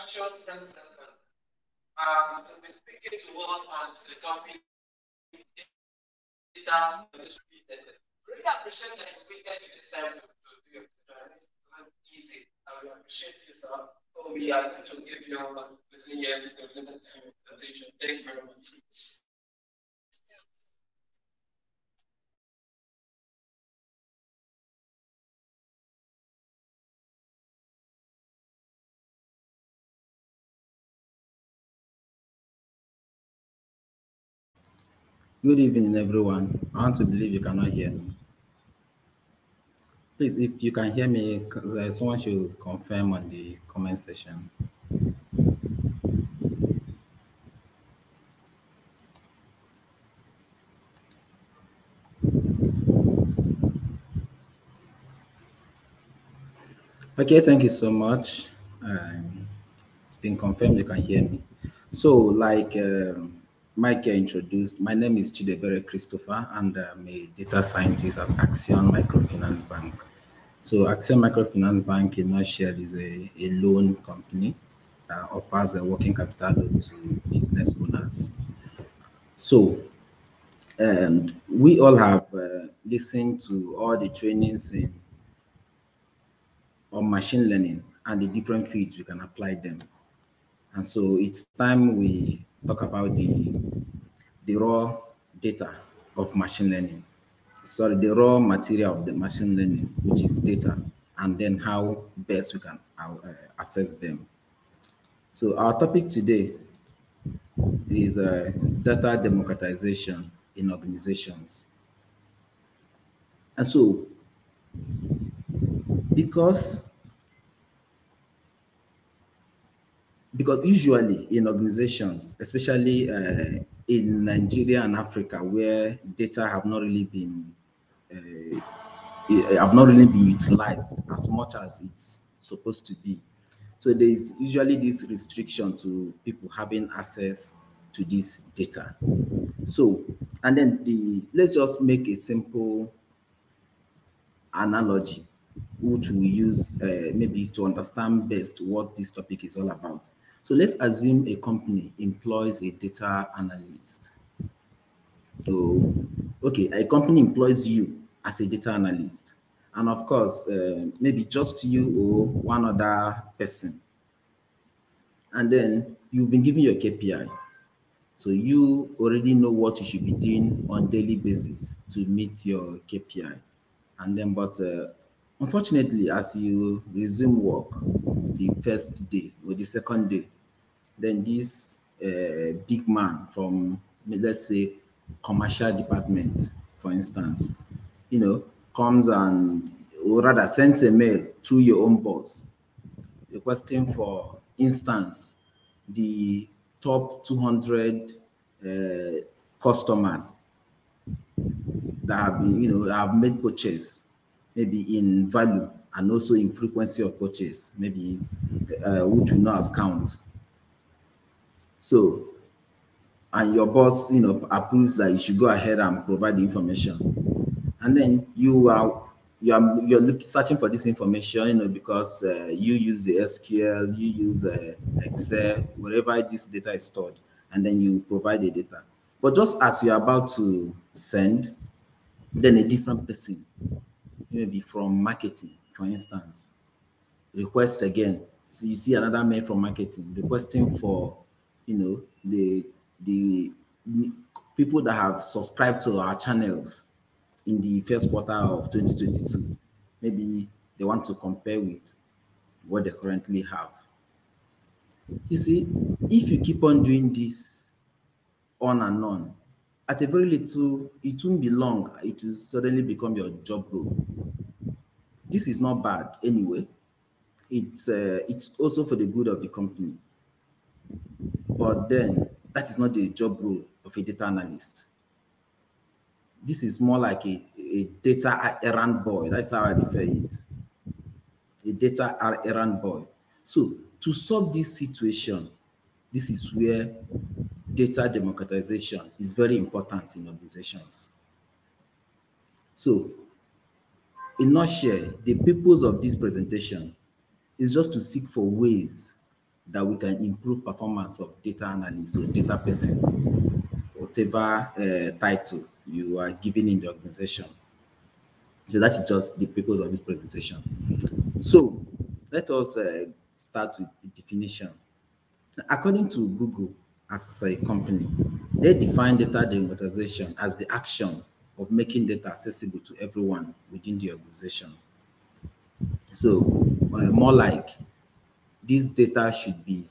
We'll be speaking to us on the topic data. Really appreciate that you waited this time to do your journey. It's easy, and we appreciate you, sir. So we are going to give you between years to listen to your presentation. Thank you very much. Good evening, everyone. I want to believe you cannot hear me. Please, if you can hear me, someone should confirm on the comment section. Okay, thank you so much. It's been confirmed you can hear me. So, like Mike introduced, my name is Chidiebere Christopher, and I'm a data scientist at Axion Microfinance Bank. So, Axion Microfinance Bank, in a nutshell, is a loan company that offers a working capital loan to business owners. So, we all have listened to all the trainings on machine learning and the different fields we can apply them. And so it's time we talk about the raw data of machine learning. Sorry, the raw material of the machine learning, which is data, and then how best we can access them. So our topic today is data democratization in organizations. And so because because usually in organizations, especially in Nigeria and Africa, where data have not really been utilized as much as it's supposed to be. So there is usually this restriction to people having access to this data. So, and then let's just make a simple analogy which we use maybe to understand best what this topic is all about. So let's assume a company employs a data analyst. So, okay, a company employs you as a data analyst. And of course, maybe just you or one other person. And then you've been given your KPI. So you already know what you should be doing on daily basis to meet your KPI. And then, but unfortunately, as you resume work the first day or the second day, then this big man from, let's say, commercial department, for instance, comes and, or rather sends a mail through your own boss requesting, for instance, the top 200 customers that have been, that have made purchase, maybe in value and also in frequency of purchase, maybe which we know as count. So, and your boss, approves that you should go ahead and provide the information, and then you're searching for this information, because you use the SQL, you use Excel, wherever this data is stored, and then you provide the data. But just as you're about to send, then a different person, maybe from marketing, for instance, request again. So you see another mail from marketing requesting for, the people that have subscribed to our channels in the first quarter of 2022. Maybe they want to compare with what they currently have. You see, if you keep on doing this on and on, at a very little, it won't be long, it will suddenly become your job role. This is not bad anyway. It's also for the good of the company. But then that is not the job role of a data analyst. This is more like a data errand boy. That's how I refer it. A data errand boy. So to solve this situation, this is where data democratization is very important in organizations. So in a nutshell, the purpose of this presentation is just to seek for ways that we can improve performance of data analyst or data person, whatever title you are given in the organization. So that is just the purpose of this presentation. So let us start with the definition. According to Google, as a company, they define data democratization as the action of making data accessible to everyone within the organization. So, more like this data should be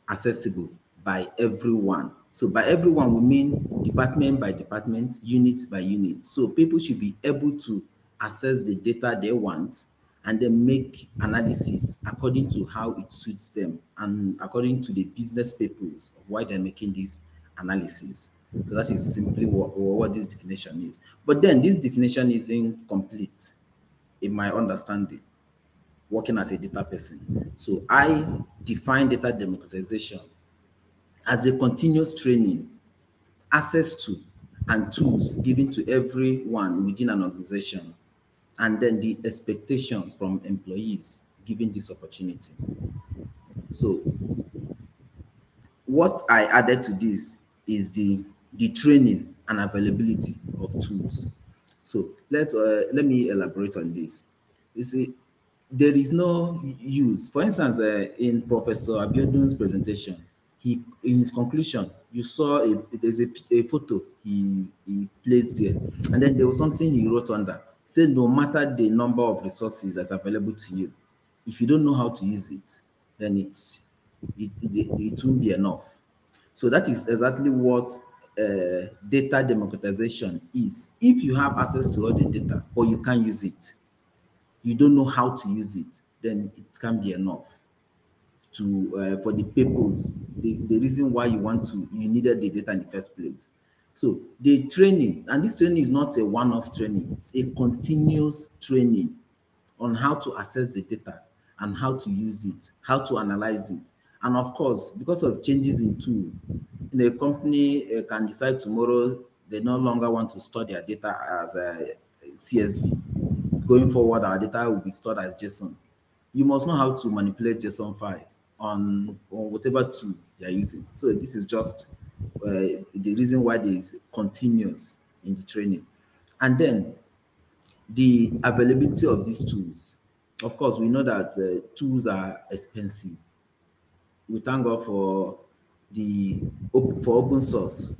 accessible by everyone. So by everyone, we mean department by department, unit by unit. So people should be able to access the data they want and then make analysis according to how it suits them and according to the business purpose of why they're making this analysis. So that is simply what this definition is. But then this definition is incomplete in my understanding working as a data person. So I define data democratization as a continuous training, access to, and tools given to everyone within an organization, and then the expectations from employees given this opportunity. So what I added to this is the training and availability of tools. So let me elaborate on this. You see, there is no use. For instance, in Professor Abiodun's presentation, he in his conclusion, you saw there's a photo he placed there, and then there was something he wrote under. He said, no matter the number of resources that's available to you, if you don't know how to use it, then it won't be enough. So that is exactly what data democratization is. If you have access to all the data, but you can't use it, you don't know how to use it, then it can be enough to for the purpose, the reason why you needed the data in the first place. So the training, and this training is not a one-off training, it's a continuous training on how to access the data and how to use it, how to analyze it. And of course, because of changes in tool, the company can decide tomorrow they no longer want to store their data as a CSV. Going forward, our data will be stored as JSON. You must know how to manipulate JSON files on whatever tool you're using. So this is just the reason why there is continuous in the training. And then the availability of these tools. Of course, we know that tools are expensive. We thank God for for open source.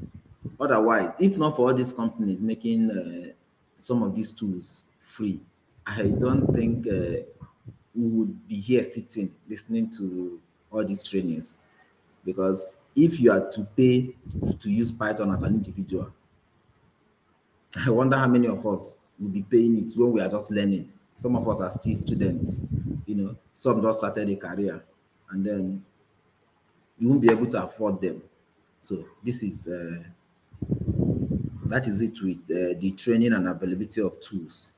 Otherwise, if not for all these companies making some of these tools free, I don't think we would be here sitting listening to all these trainings. Because if you are to pay to use Python as an individual, I wonder how many of us will be paying it when we are just learning. Some of us are still students, some just started a career, and then you won't be able to afford them. So this is that is it with the training and availability of tools.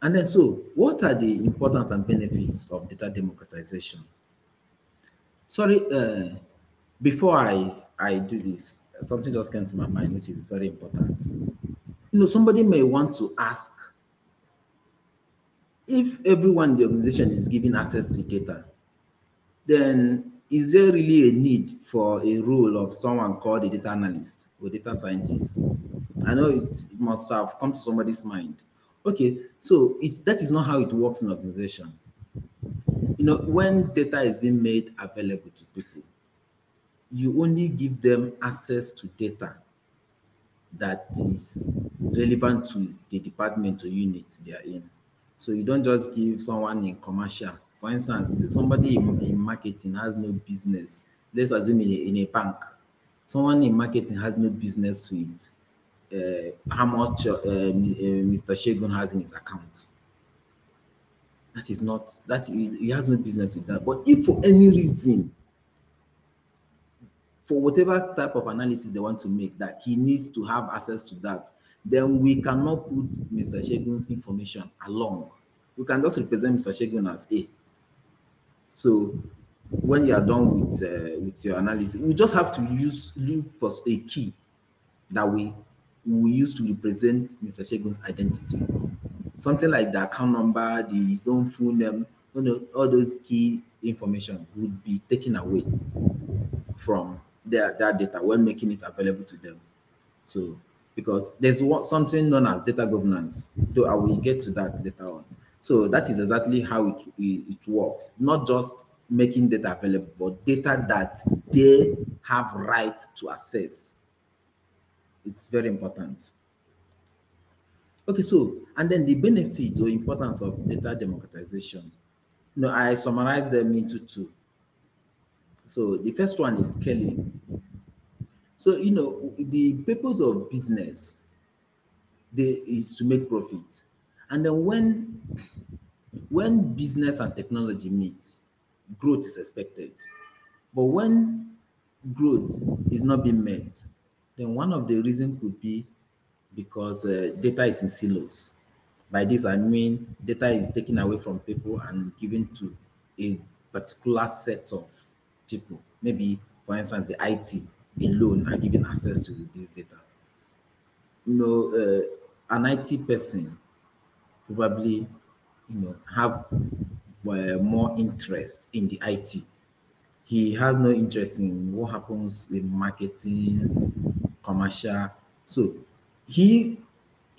And then, so what are the importance and benefits of data democratization? Sorry, before I do this, something just came to my mind, which is very important. Somebody may want to ask, if everyone in the organization is given access to data, then is there really a need for a role of someone called a data analyst or data scientist? I know it must have come to somebody's mind. Okay, so that is not how it works in organization. When data is being made available to people, you only give them access to data that is relevant to the department or unit they are in. So you don't just give someone in commercial. For instance, somebody in marketing has no business. Let's assume in a bank, someone in marketing has no business with how much Mr. Shegun has in his account. That is not that he has no business with that. But if for any reason, for whatever type of analysis they want to make, that he needs to have access to that, then we cannot put Mr. Shegun's information along. We can just represent Mr. Shegun as A. So when you are done with your analysis, we just have to look for a key that we use to represent Mr. Shegun's identity. Something like the account number, his own full name, all those key information would be taken away from their data when making it available to them. So, because there's something known as data governance, though I will get to that later on. So that is exactly how it works. Not just making data available, but data that they have right to access. It's very important. Okay, so and then the benefit or importance of data democratization. I summarize them into two. So the first one is scaling. So the purpose of business is to make profit, and then when business and technology meet, growth is expected. But when growth is not being met, then one of the reasons could be because data is in silos. By this, I mean data is taken away from people and given to a particular set of people. Maybe, for instance, the IT alone are given access to this data. An IT person probably, have more interest in the IT. He has no interest in what happens in marketing, commercial. So he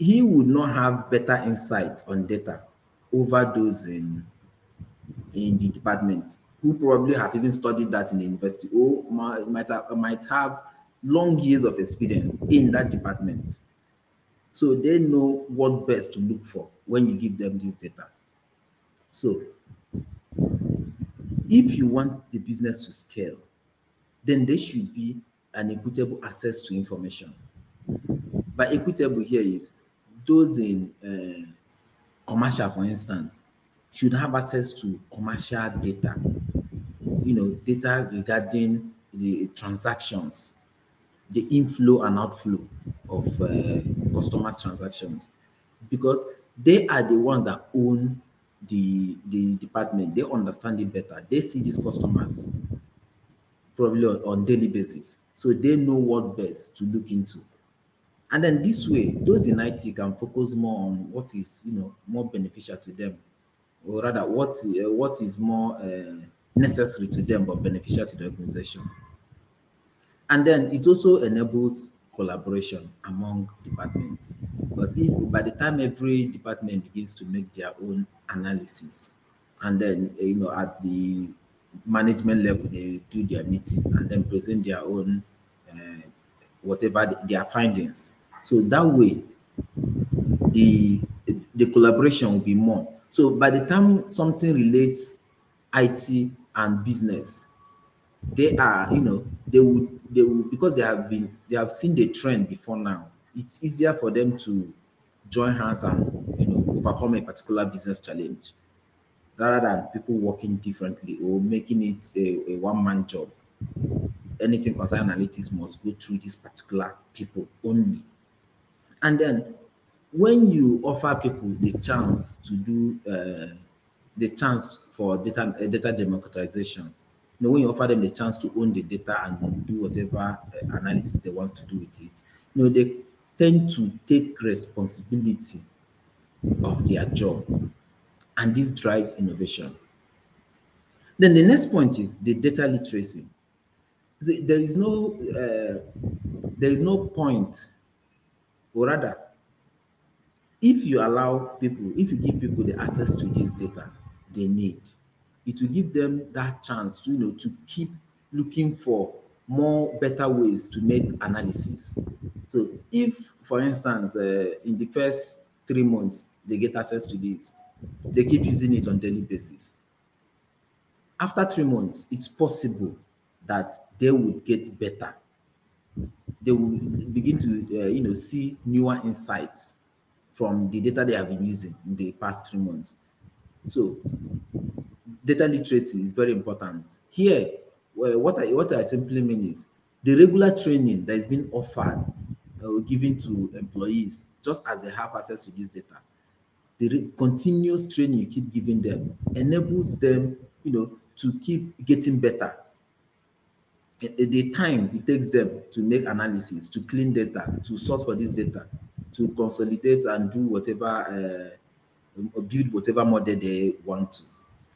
he would not have better insight on data over those in the department who probably have even studied that in the university or might have long years of experience in that department. So they know what best to look for when you give them this data. So if you want the business to scale, then there should be an equitable access to information. By equitable here is those in commercial, for instance, should have access to commercial data, data regarding the transactions, the inflow and outflow of customers' transactions, because they are the ones that own the department. They understand it better. They see these customers probably on daily basis, so they know what best to look into. And then this way, those in IT can focus more on what is more beneficial to them, or rather, what is more necessary to them but beneficial to the organization. And then it also enables collaboration among departments. Because if by the time every department begins to make their own analysis, and then at the management level they do their meeting and then present their own uh, whatever their findings. So that way the collaboration will be more. So by the time something relates IT and business, they will because they have seen the trend before now. It's easier for them to join hands and overcome a particular business challenge rather than people working differently or making it a one-man job. Anything concerning analytics must go through these particular people only. And then when you offer people the chance to do the chance for data democratization, when you offer them the chance to own the data and do whatever analysis they want to do with it, they tend to take responsibility of their job, and this drives innovation. Then the next point is the data literacy. See, there is no point, or rather, if you give people the access to this data they need, it will give them that chance to keep looking for more better ways to make analysis. So if, for instance, in the first 3 months they get access to this, they keep using it on daily basis. After 3 months, it's possible that they would get better. They will begin to see newer insights from the data they have been using in the past 3 months. So data literacy is very important here. Well, what I simply mean is the regular training that is being offered or given to employees, just as they have access to this data, the continuous training you keep giving them enables them to keep getting better. The time it takes them to make analysis, to clean data, to source for this data, to consolidate and do whatever, build whatever model they want to.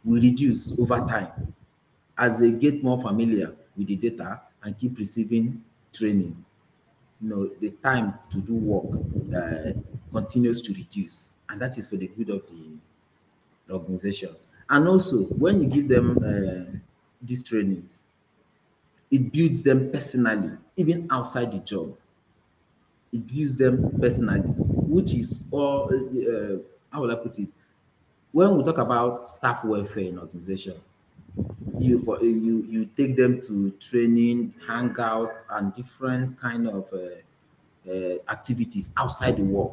will reduce over time as they get more familiar with the data and keep receiving training. The time to do work continues to reduce, and that is for the good of the organization. And also, when you give them these trainings, it builds them personally, even outside the job. It builds them personally, which is all, how will I put it? When we talk about staff welfare in organization, you take them to training, hangouts, and different kind of activities outside the work.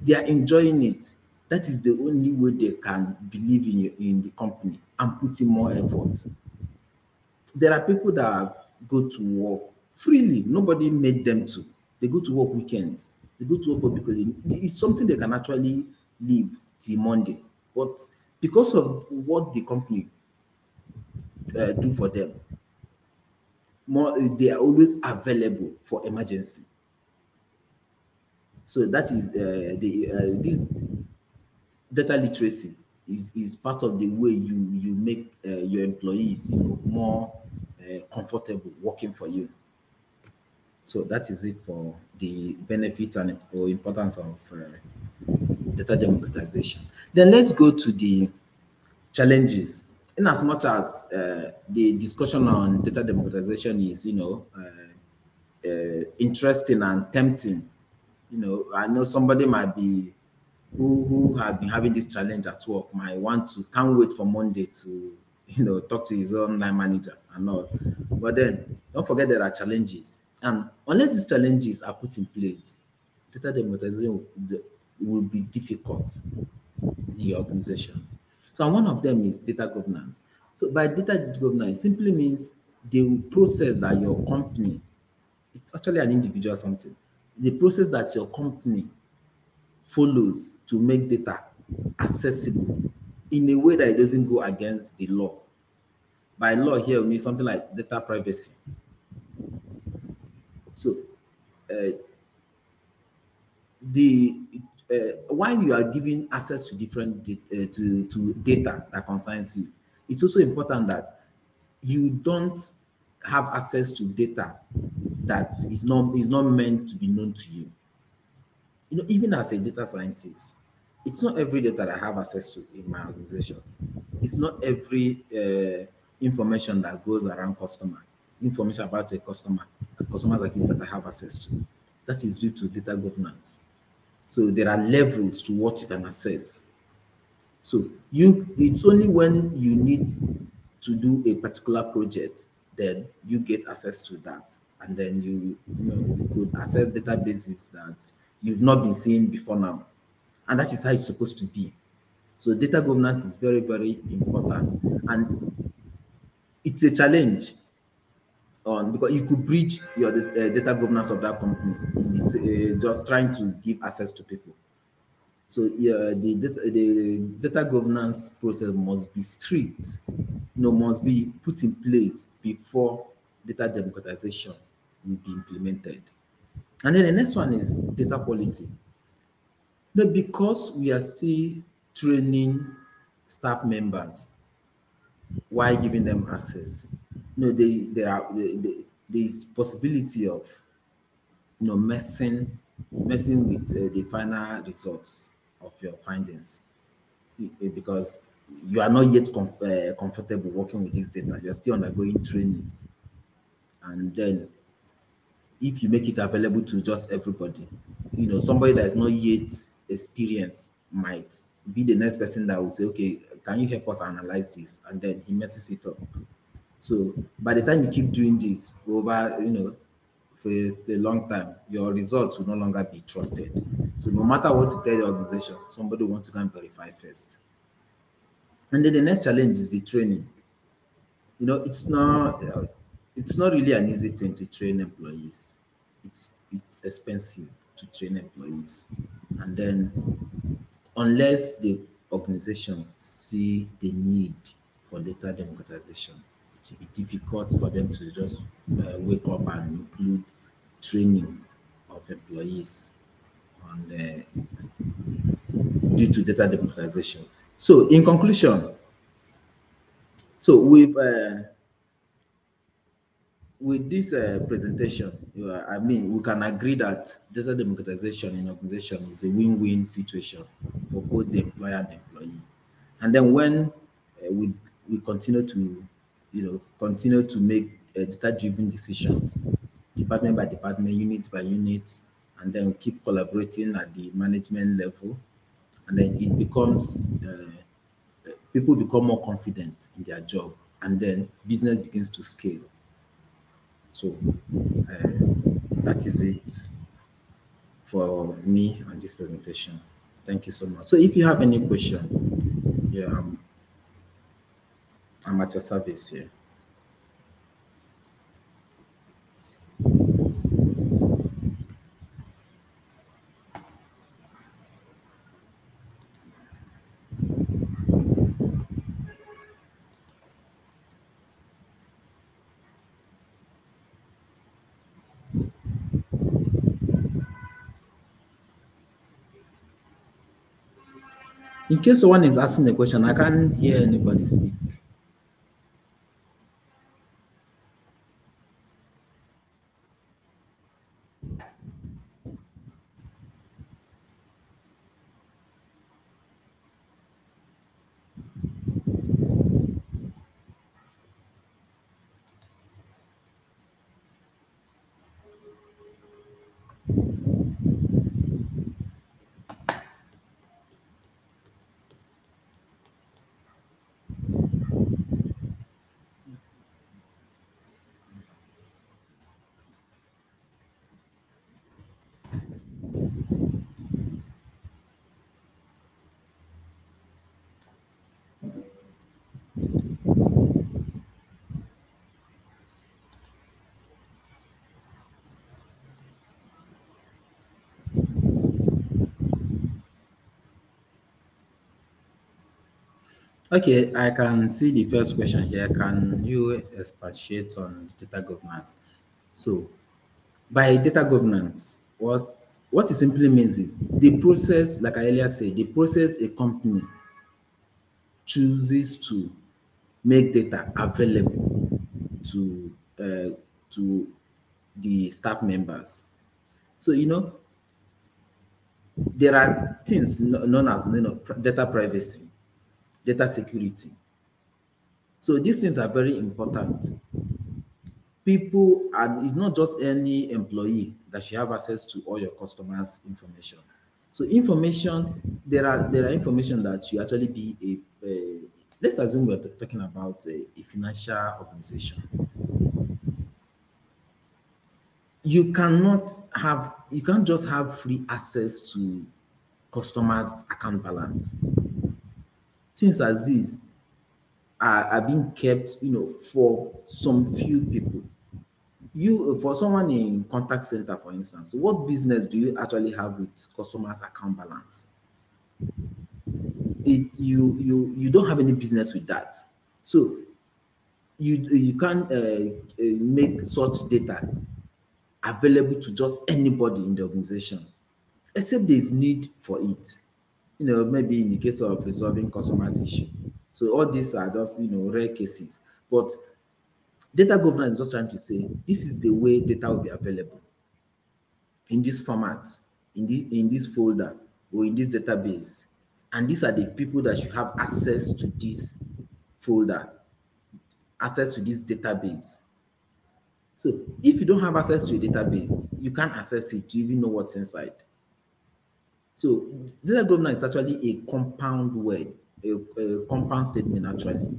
They are enjoying it. That is the only way they can believe in the company and put in more effort. There are people that go to work freely. Nobody made them to. They go to work weekends. They go to work because it's something they can actually leave till Monday. But because of what the company do for them, more they are always available for emergency. So that is the this data literacy is part of the way you make your employees more comfortable working for you. So that is it for the benefits and or importance of data democratization. Then let's go to the challenges. In as much as the discussion on data democratization is interesting and tempting. I know somebody might be who has been having this challenge at work might want to can't wait for Monday to talk to his own line manager and all. But then don't forget there are challenges, and unless these challenges are put in place, data democratization will be difficult in your organization. So and one of them is data governance. So by data governance simply means the process that your company, it's actually an individual something. The process that your company follows to make data accessible in a way that it doesn't go against the law. By law here, we mean something like data privacy. So uh, the while you are giving access to different to data that concerns you, it's also important that you don't have access to data that is not meant to be known to you. Even as a data scientist, it's not every data that I have access to in my organization. It's not every information that goes around customer, information about a customer, customers like you that I have access to. That is due to data governance. So there are levels to what you can access. So it's only when you need to do a particular project, then you get access to that. And then you could access databases that you've not been seeing before now. And that is how it's supposed to be. So data governance is very, very important. And it's a challenge on because you could breach your data governance of that company in this, just trying to give access to people. So yeah, the data governance process must be strict, must be put in place before data democratization will be implemented. And then the next one is data quality. No, because we are still training staff members while giving them access. No, there is possibility of messing with the final results of your findings because you are not yet comfortable working with this data. You are still undergoing trainings, and then if you make it available to just everybody, somebody that is not yet experienced might be the next person that will say, okay, can you help us analyze this? And then he messes it up. So by the time you keep doing this for over, for a long time, your results will no longer be trusted. So no matter what you tell the organization, somebody wants to go and verify first. And then the next challenge is the training. It's not really an easy thing to train employees. It's expensive to train employees, and then unless the organization see the need for data democratization, it will be difficult for them to just wake up and include training of employees on due to data democratization. So, in conclusion, so with this presentation, I mean, we can agree that data democratization in organization is a win-win situation for both the employer and the employee. And then when we continue to, continue to make data-driven decisions, department by department, unit by unit, and then keep collaborating at the management level, and then it becomes people become more confident in their job, and then business begins to scale. So that is it for me on this presentation. Thank you so much. So if you have any question, yeah, I'm at your service here. In case someone is asking a question, I can't hear anybody speak. Okay, I can see the first question here. Can you expatiate on data governance? So, by data governance, what it simply means is the process, like I earlier said, the process a company chooses to make data available to to the staff members. So there are things known as data privacy, data security. So these things are very important. People, and it's not just any employee that should have access to all your customers' information. So information, there are information that should actually be a let's assume we're talking about a financial organization. You can't just have free access to customers' account balance. Things as these are being kept, for some few people. For someone in contact center, for instance, what business do you actually have with customers' account balance? You don't have any business with that. So you can't make such data available to just anybody in the organization, except there is need for it. Maybe in the case of resolving customers' issue. So all these are just rare cases. But data governance is just trying to say this is the way data will be available in this format, in this folder, or in this database. And these are the people that should have access to this folder, access to this database. So if you don't have access to a database, you can't access it to even know what's inside. So data governance is actually a compound word, a compound statement actually.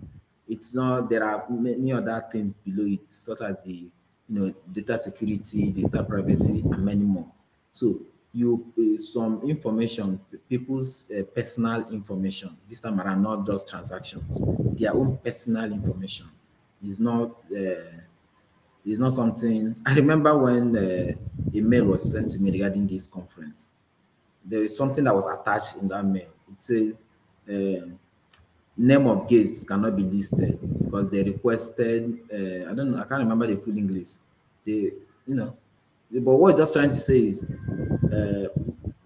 It's not, there are many other things below it, such as the data security, data privacy, and many more. So some information, people's personal information, this time around, not just transactions, their own personal information is not something. I remember when a mail was sent to me regarding this conference. There is something that was attached in that mail. It says um, name of guests cannot be listed because they requested. I don't know. I can't remember the full English. They, but what it's just trying to say is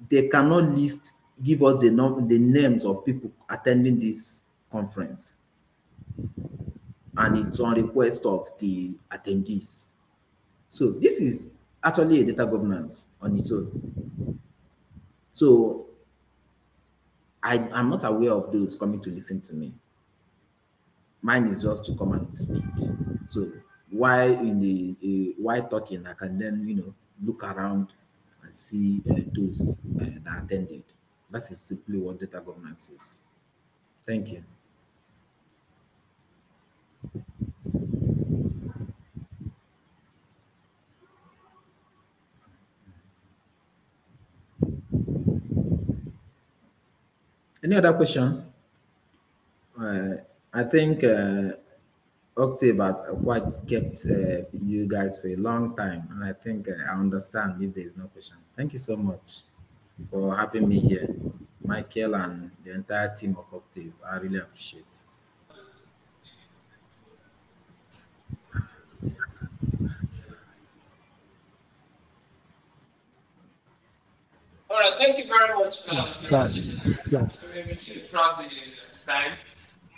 they cannot list give us the names of people attending this conference, and it's on request of the attendees. So this is actually a data governance on its own. So I'm not aware of those coming to listen to me. Mine is just to come and speak. So while talking, I can then look around and see those that attended. That is simply what data governance is. Thank you. Any other question? I think Octave has quite kept you guys for a long time, and I think I understand if there is no question. Thank you so much for having me here, Michael, and the entire team of Octave. I really appreciate. All right, thank you very much Yeah, yeah, yeah. for able to throughout the time.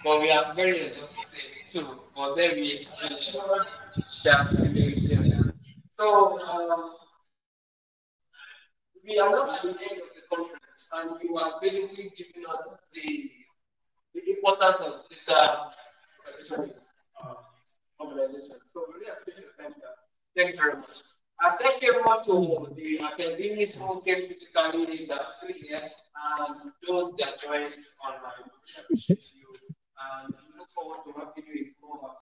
But we are very exhausted too. But then we ensure that we maintain. So we are not at the end of the conference, and you are basically giving us the importance of data protection organization. So we really appreciate your time, sir. Thank you very much. And thank you everyone to the attendees who came physically that are still here and those that joined online. We really appreciate you and look forward to having you in more.